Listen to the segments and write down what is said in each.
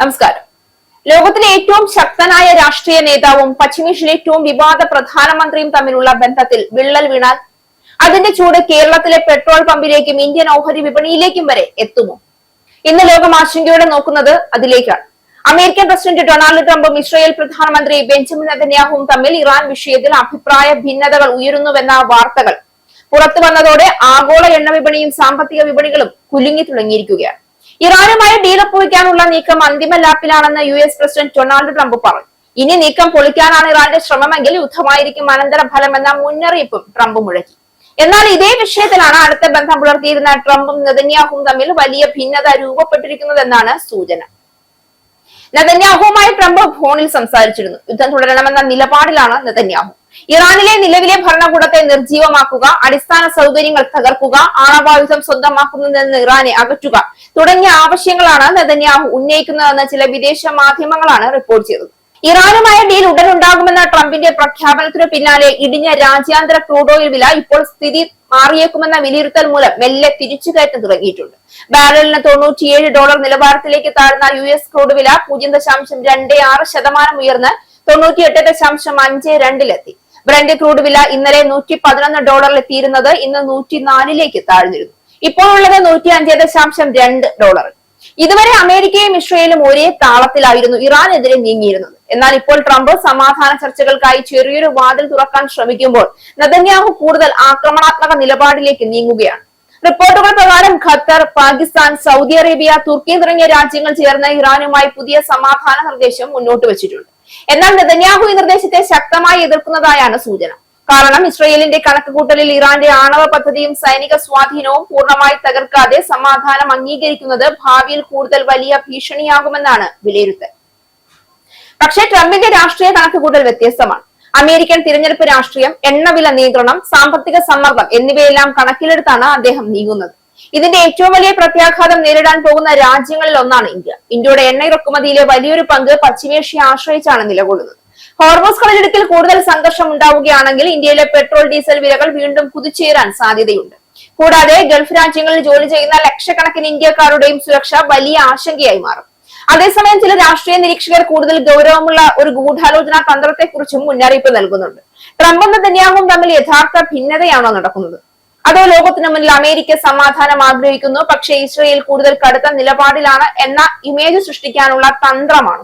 നമസ്കാരം. ലോകത്തിലെ ഏറ്റവും ശക്തനായ രാഷ്ട്രീയ നേതാവും പശ്ചിമേഷ്യയിലെ ഏറ്റവും വിവാദ പ്രധാനമന്ത്രിയും തമ്മിലുള്ള ബന്ധത്തിൽ വിള്ളൽ വീണാൽ അതിന്റെ ചൂട് കേരളത്തിലെ പെട്രോൾ പമ്പിലേക്കും ഇന്ത്യൻ ഓഹരി വിപണിയിലേക്കും വരെ എത്തുമോ? ഇന്ന് ലോകം ആശങ്കയോടെ നോക്കുന്നത് അതിലേക്കാണ്. അമേരിക്കൻ പ്രസിഡന്റ് ഡൊണാൾഡ് ട്രംപും ഇസ്രായേൽ പ്രധാനമന്ത്രി ബെഞ്ചമിൻ നെതന്യാഹുവും തമ്മിൽ ഇറാൻ വിഷയത്തിൽ അഭിപ്രായ ഭിന്നതകൾ ഉയരുന്നുവെന്ന വാർത്തകൾ പുറത്തു വന്നതോടെ ആഗോള എണ്ണ വിപണിയും സാമ്പത്തിക വിപണികളും കുലുങ്ങി തുടങ്ങിയിരിക്കുകയാണ്. ഇറാനുമായി ഡീൽ ഒപ്പുവയ്ക്കാനുള്ള നീക്കം അന്തിമ ലാപ്പിലാണെന്ന് US പ്രസിഡന്റ് ഡൊണാൾഡ് ട്രംപ് പറഞ്ഞു. ഇനി നീക്കം പൊളിക്കാനാണ് ഇറാന്റെ ശ്രമമെങ്കിൽ യുദ്ധമായിരിക്കും അനന്തര ഫലമെന്ന മുന്നറിയിപ്പും ട്രംപ് മുഴക്കി. എന്നാൽ ഇതേ വിഷയത്തിലാണ് അടുത്ത ബന്ധം പുലർത്തിയിരുന്ന ട്രംപും നെതന്യാഹുവും തമ്മിൽ വലിയ ഭിന്നത രൂപപ്പെട്ടിരിക്കുന്നതെന്നാണ് സൂചന. നെതന്യാഹുവുമായി ട്രംപ് ഫോണിൽ സംസാരിച്ചിരുന്നു. യുദ്ധം തുടരണമെന്ന നിലപാടിലാണ് നെതന്യാഹു. ഇറാനിലെ നിലവിലെ ഭരണകൂടത്തെ നിർജീവമാക്കുക, അടിസ്ഥാന സൗകര്യങ്ങൾ തകർക്കുക, ആണവായുധം സ്വന്തമാക്കുന്നതിൽ നിന്ന് ഇറാനെ അകറ്റുക തുടങ്ങിയ ആവശ്യങ്ങളാണ് നെതന്യാഹു ഉന്നയിക്കുന്നതെന്ന് ചില വിദേശ മാധ്യമങ്ങളാണ് റിപ്പോർട്ട് ചെയ്തത്. ഇറാനുമായ ഡീൽ ഉടൻ ഉണ്ടാകുമെന്ന ട്രംപിന്റെ പ്രഖ്യാപനത്തിനു പിന്നാലെ ഇടിഞ്ഞ രാജ്യാന്തര ക്രൂഡ് ഓയിൽ വില ഇപ്പോൾ സ്ഥിതി മാറിയേക്കുമെന്ന വിലയിരുത്തൽ മൂലം മെല്ലെ തിരിച്ചുകയറ്റം തുടങ്ങിയിട്ടുണ്ട്. ബാരലിന് $97 നിലവാരത്തിലേക്ക് താഴ്ന്ന US ക്രൂഡ് വില 0.26% ഉയർന്ന് $98.52 ബ്രന്റ് ക്രൂഡ് വില ഇന്നലെ $111 എത്തിയിരുന്നത് ഇന്ന് 104 താഴ്ന്നിരുന്നു. ഇപ്പോൾ ഉള്ളത് $105.2. ഇതുവരെ അമേരിക്കയും ഇസ്രയേലും ഒരേ താളത്തിലായിരുന്നു ഇറാനെതിരെ നീങ്ങിയിരുന്നത്. എന്നാൽ ഇപ്പോൾ ട്രംപ് സമാധാന ചർച്ചകൾക്കായി ചെറിയൊരു വാതിൽ തുറക്കാൻ ശ്രമിക്കുമ്പോൾ നെതന്യാഹു കൂടുതൽ ആക്രമണാത്മക നിലപാടിലേക്ക് നീങ്ങുകയാണ്. റിപ്പോർട്ടുകൾ പ്രകാരം ഖത്തർ, പാകിസ്ഥാൻ, സൗദി അറേബ്യ, തുർക്കി തുടങ്ങിയ രാജ്യങ്ങൾ ചേർന്ന് ഇറാനുമായി പുതിയ സമാധാന നിർദ്ദേശം മുന്നോട്ട് വെച്ചിട്ടുണ്ട്. എന്നാൽ നെതന്യാഹു ഈ നിർദ്ദേശത്തെ ശക്തമായി എതിർക്കുന്നതായാണ് സൂചന. കാരണം ഇസ്രയേലിന്റെ കണക്കുകൂട്ടലിൽ ഇറാന്റെ ആണവ പദ്ധതിയും സൈനിക സ്വാധീനവും പൂർണ്ണമായി തകർക്കാതെ സമാധാനം അംഗീകരിക്കുന്നത് ഭാവിയിൽ കൂടുതൽ വലിയ ഭീഷണിയാകുമെന്നാണ് വിലയിരുത്തൽ. പക്ഷേ ട്രംപിന്റെ രാഷ്ട്രീയ കണക്കുകൂട്ടൽ വ്യത്യസ്തമാണ്. അമേരിക്കൻ തിരഞ്ഞെടുപ്പ് രാഷ്ട്രീയം, എണ്ണവില നിയന്ത്രണം, സാമ്പത്തിക സമ്മർദ്ദം എന്നിവയെല്ലാം കണക്കിലെടുത്താണ് അദ്ദേഹം നീങ്ങുന്നത്. ഇതിന്റെ ഏറ്റവും വലിയ പ്രത്യാഘാതം നേരിടാൻ പോകുന്ന രാജ്യങ്ങളിൽ ഒന്നാണ് ഇന്ത്യ. ഇന്ത്യയുടെ എണ്ണ ഇറക്കുമതിയിലെ വലിയൊരു പങ്ക് പശ്ചിമേഷ്യയെ ആശ്രയിച്ചാണ് നിലകൊള്ളുന്നത്. ഹോർമൂസ് കടലിടുക്കിൽ കൂടുതൽ സംഘർഷം ഉണ്ടാവുകയാണെങ്കിൽ ഇന്ത്യയിലെ പെട്രോൾ, ഡീസൽ വിലകൾ വീണ്ടും കുതിച്ചുയരാൻ സാധ്യതയുണ്ട്. കൂടാതെ ഗൾഫ് രാജ്യങ്ങളിൽ ജോലി ചെയ്യുന്ന ലക്ഷക്കണക്കിന് ഇന്ത്യക്കാരുടെയും സുരക്ഷ വലിയ ആശങ്കയായി മാറും. അതേസമയം ചില രാഷ്ട്രീയ നിരീക്ഷകർ കൂടുതൽ ഗൗരവമുള്ള ഒരു ഗൂഢാലോചന തന്ത്രത്തെക്കുറിച്ചും മുന്നറിയിപ്പ് നൽകുന്നുണ്ട്. ട്രംപും നെതന്യാഹുവും തമ്മിൽ യഥാർത്ഥ ഭിന്നതയാണോ നടക്കുന്നത്? അതോ ലോകത്തിനു മുന്നിൽ അമേരിക്ക സമാധാനം ആഗ്രഹിക്കുന്നു, പക്ഷേ ഇസ്രയേൽ കൂടുതൽ കടുത്ത നിലപാടിലാണ് എന്ന ഇമേജ് സൃഷ്ടിക്കാനുള്ള തന്ത്രമാണ്?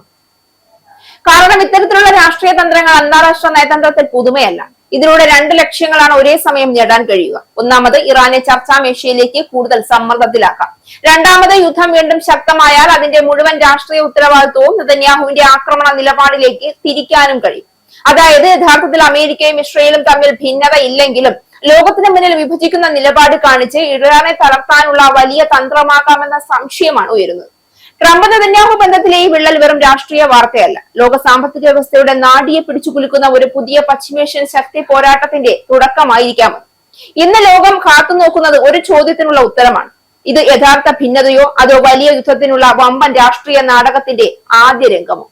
കാരണം ഇത്തരത്തിലുള്ള രാഷ്ട്രീയ തന്ത്രങ്ങൾ അന്താരാഷ്ട്ര നയതന്ത്രത്തിൽ പുതുമയല്ല. ഇതിലൂടെ 2 ലക്ഷ്യങ്ങളാണ് ഒരേ സമയം നേടാൻ കഴിയുക. ഒന്നാമത്, ഇറാനെ ചർച്ചാ മേശയിലേക്ക് കൂടുതൽ സമ്മർദ്ദത്തിലാക്കാം. രണ്ടാമത്, യുദ്ധം വീണ്ടും ശക്തമായാൽ അതിന്റെ മുഴുവൻ രാഷ്ട്രീയ ഉത്തരവാദിത്വവും നെതന്യാഹുവിന്റെ ആക്രമണ നിലപാടിലേക്ക് തിരിക്കാനും കഴിയും. അതായത് യഥാർത്ഥത്തിൽ അമേരിക്കയും ഇസ്രയേലും തമ്മിൽ ഭിന്നത ഇല്ലെങ്കിലും ലോകത്തിന് മുന്നിൽ വിഭജിക്കുന്ന നിലപാട് കാണിച്ച് ഇറാനെ തളർത്താനുള്ള വലിയ തന്ത്രമാക്കാമെന്ന സംശയമാണ് ഉയരുന്നത്. ട്രംപ് നെതന്യാഹു ബന്ധത്തിലെ ഈ വിള്ളൽ വെറും രാഷ്ട്രീയ വാർത്തയല്ല, ലോക സാമ്പത്തിക വ്യവസ്ഥയുടെ നാഡിയെ പിടിച്ചുകുലുക്കുന്ന ഒരു പുതിയ പശ്ചിമേഷ്യൻ ശക്തി പോരാട്ടത്തിന്റെ തുടക്കമായിരിക്കാമത്. ഇന്ന് ലോകം കാത്തുനോക്കുന്നത് ഒരു ചോദ്യത്തിനുള്ള ഉത്തരമാണ്. ഇത് യഥാർത്ഥ ഭിന്നതയോ അതോ വലിയ യുദ്ധത്തിനുള്ള വമ്പൻ രാഷ്ട്രീയ നാടകത്തിന്റെ ആദ്യ രംഗമോ?